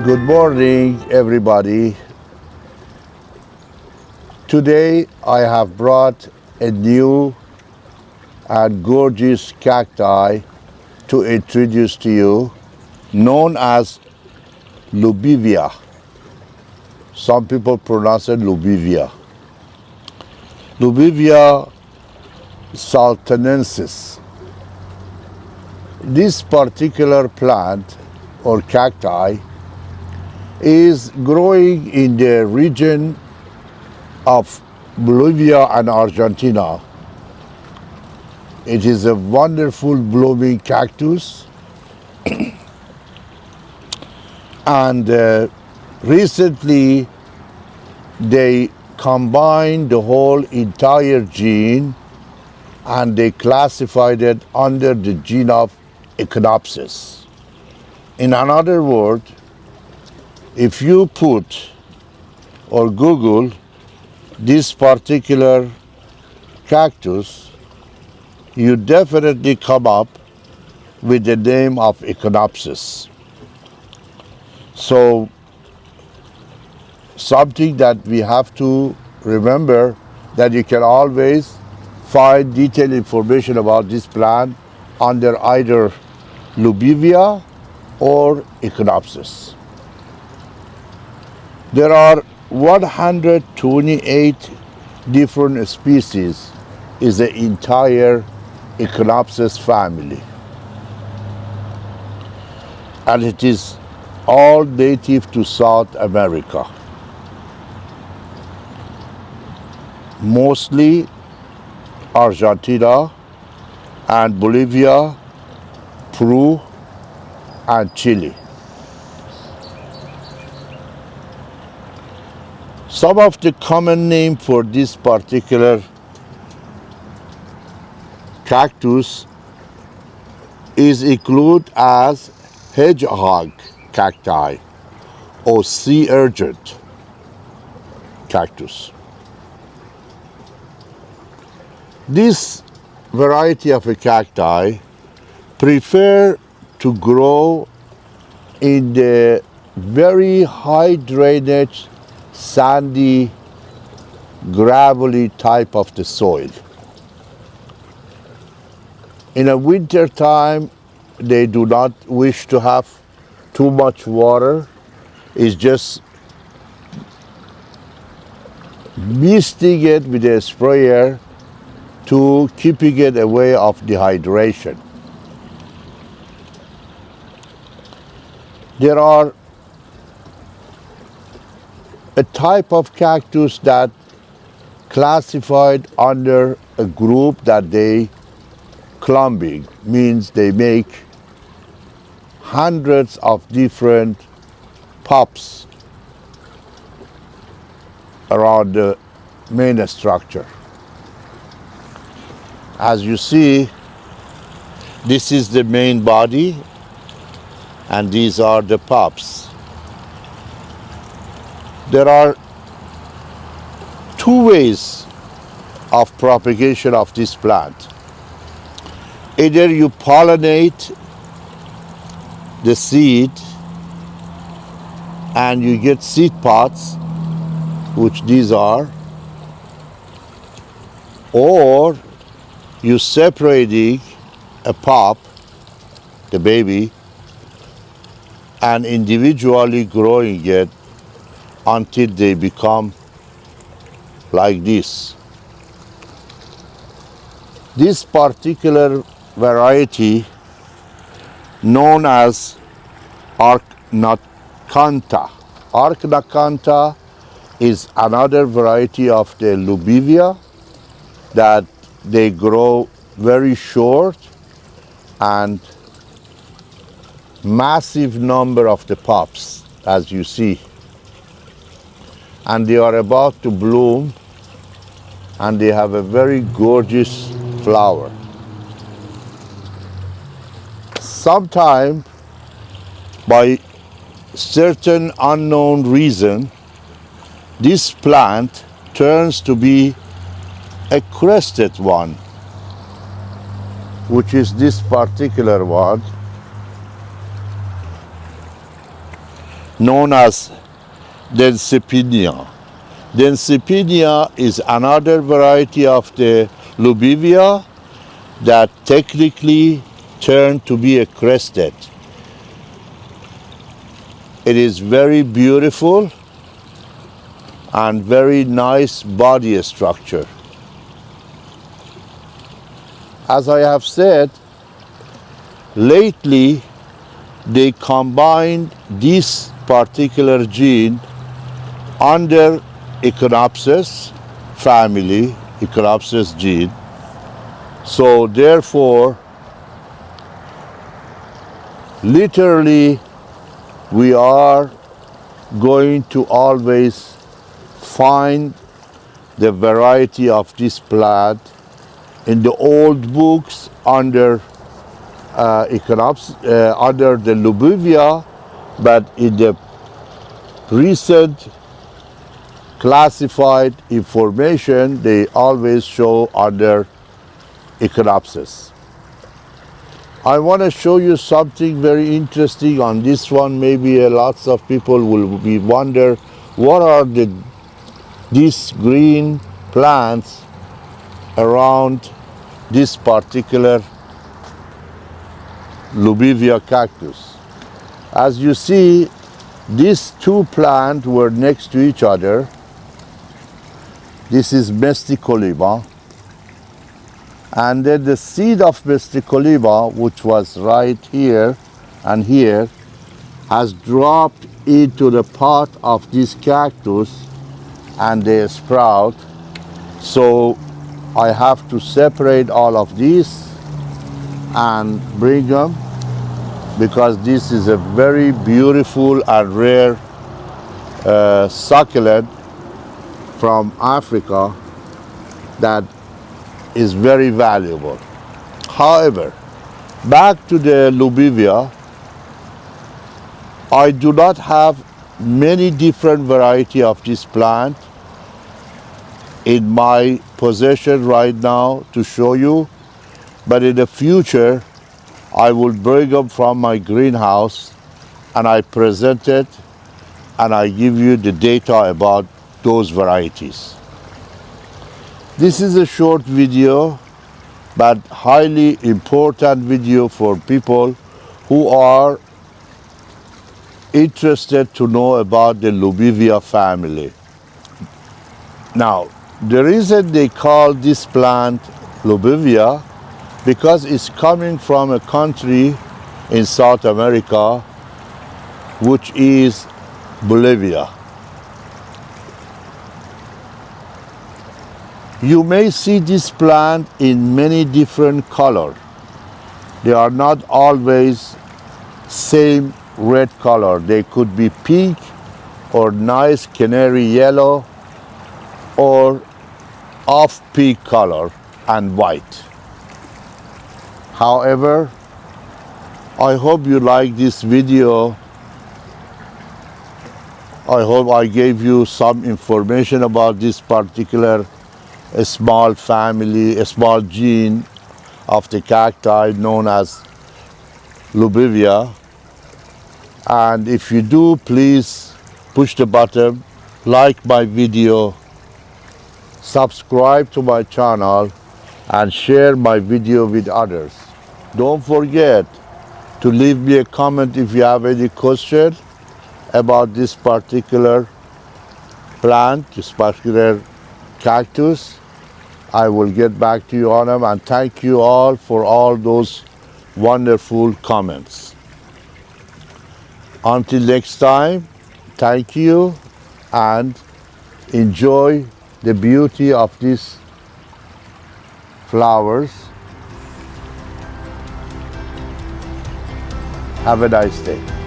Good morning, everybody. Today I have brought a new and gorgeous cacti to introduce to you, known as Lobivia. Some people pronounce it Lobivia. Lobivia sultanensis. This particular plant or cacti is growing in the region of Bolivia and Argentina. It is a wonderful blooming cactus, and recently they combined the whole entire gene and they classified it under the gene of Echinopsis. In another word, if you put or Google this particular cactus, you definitely come up with the name of Echinopsis. So something that we have to remember, that you can always find detailed information about this plant under either Lobivia or Echinopsis. There are 128 different species in the entire Echinopsis family, and it is all native to South America, mostly Argentina and Bolivia, Peru and Chile. Some of the common name for this particular cactus is included as hedgehog cacti or sea urchin cactus. This variety of a cacti prefer to grow in the very high drainage, sandy, gravelly type of the soil. In a winter time, they do not wish to have too much water. It's just misting it with a sprayer to keeping it away of dehydration. There are a type of cactus that classified under a group that they clumping, means they make hundreds of different pups around the main structure. As you see, this is the main body and these are the pups. There are two ways of propagation of this plant. Either you pollinate the seed and you get seed pods, which these are, or you separating a pup, the baby, and individually growing it until they become like this. This particular variety, known as Archnacantha. Archnacantha is another variety of the Lobivia that they grow very short and massive number of the pups, as you see. And they are about to bloom and they have a very gorgeous flower. Sometime, by certain unknown reason, this plant turns to be a crested one, which is this particular one. known as Densipinia. Densipinia is another variety of the Lobivia that technically turned to be a crested. It is very beautiful and very nice body structure. As I have said, lately they combined this particular gene under Echinopsis family, Echinopsis gene. So therefore, literally, we are going to always find the variety of this plant in the old books under under the Lobivia, but in the recent classified information, they always show under Echinopsis. I want to show you something very interesting on this one. Maybe lots of people will be wonder what are these green plants around this particular Lobivia cactus. As you see, these two plants were next to each other. This is Mesticoliba. And then the seed of Mesticoliba, which was right here and here, has dropped into the pot of this cactus and they sprout. So I have to separate all of these and bring them, because this is a very beautiful and rare succulent from Africa that is very valuable. However, back to the Lobivia, I do not have many different variety of this plant in my possession right now to show you, but in the future I will bring them from my greenhouse and I present it and I give you the data about those varieties. This is a short video, but highly important video for people who are interested to know about the Lobivia family. Now, the reason they call this plant Lobivia, because it's coming from a country in South America, which is Bolivia. You may see this plant in many different colors. They are not always same red color. They could be pink or nice canary yellow or off pink color and white. However, I hope you like this video. I hope I gave you some information about this particular small family, a small gene of the cacti known as Lobivia. And if you do, please push the button, like my video, subscribe to my channel, and share my video with others. Don't forget to leave me a comment if you have any question about this particular plant, this particular cactus. I will get back to you on them, and thank you all for all those wonderful comments. Until next time, thank you and enjoy the beauty of these flowers. Have a nice day.